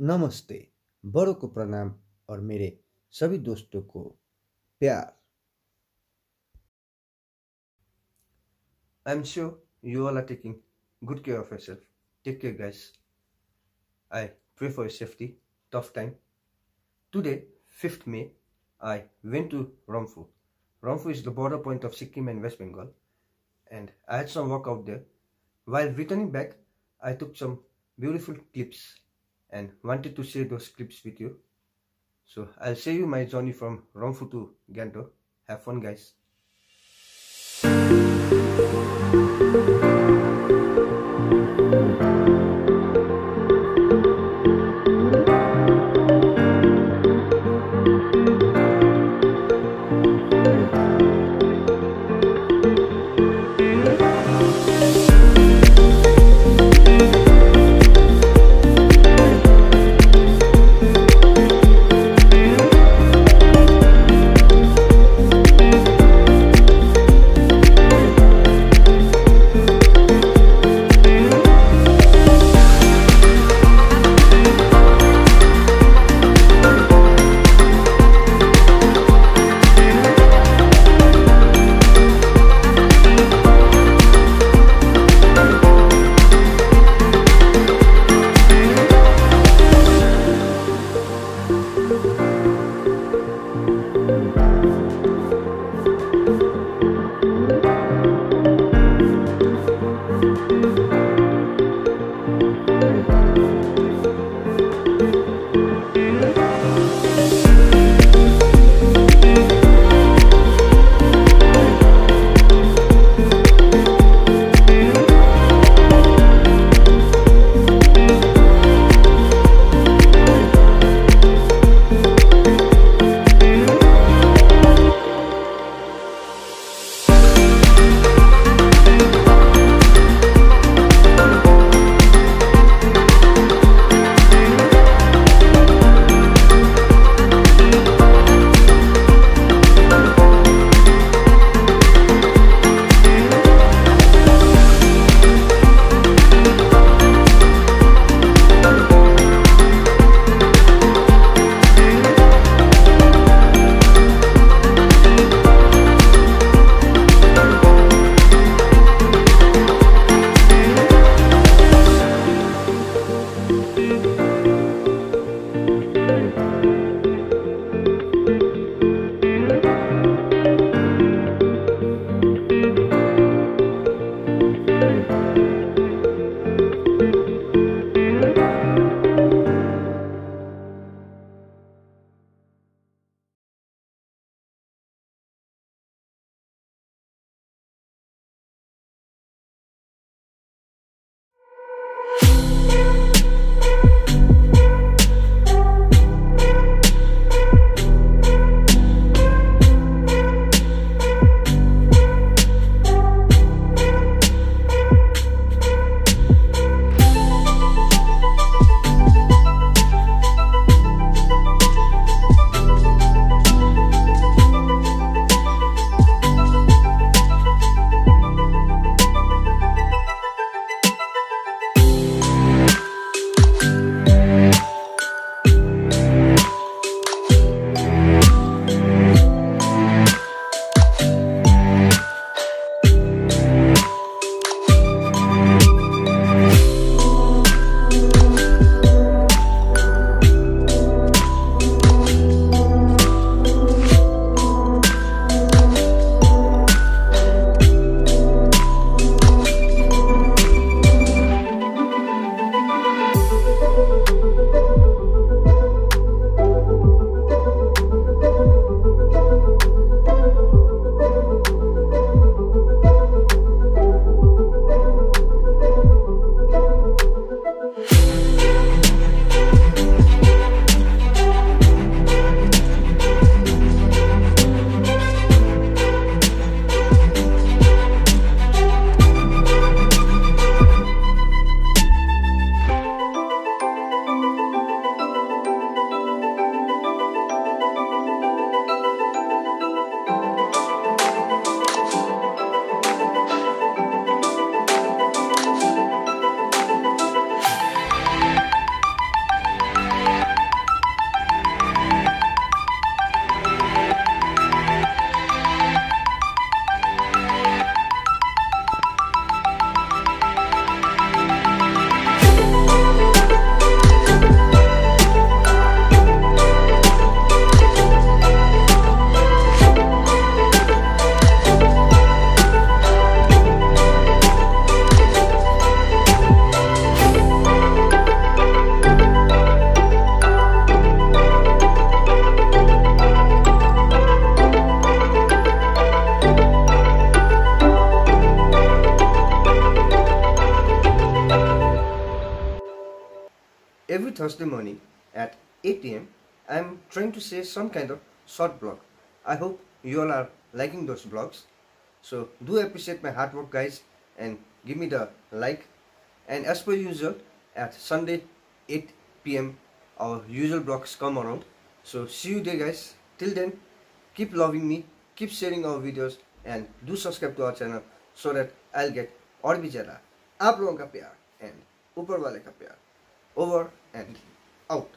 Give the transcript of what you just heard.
नमस्ते। बड़ों को प्रणाम और मेरे सभी दोस्तों को प्यार। I'm sure you all are taking good care of yourself. Take care, guys. I pray for your safety. Tough time. Today, 5th May, I went to Rangpo. Rangpo is the border point of Sikkim and West Bengal, and I had some work out there. While returning back, I took some beautiful clips and wanted to share those clips with you. So I'll show you my journey from Rangpo to Gangtok. Have fun, guys. Every Thursday morning at 8 am, I am trying to say some kind of short blog. I hope you all are liking those blogs. So do appreciate my hard work, guys, and give me the like. And as per usual, at Sunday 8 p.m. our usual blogs come around. So see you there, guys. Till then, keep loving me, keep sharing our videos, and do subscribe to our channel so that I'll get और भी ज़्यादा आप लोगों का प्यार and ऊपर वाले का प्यार. Over and out.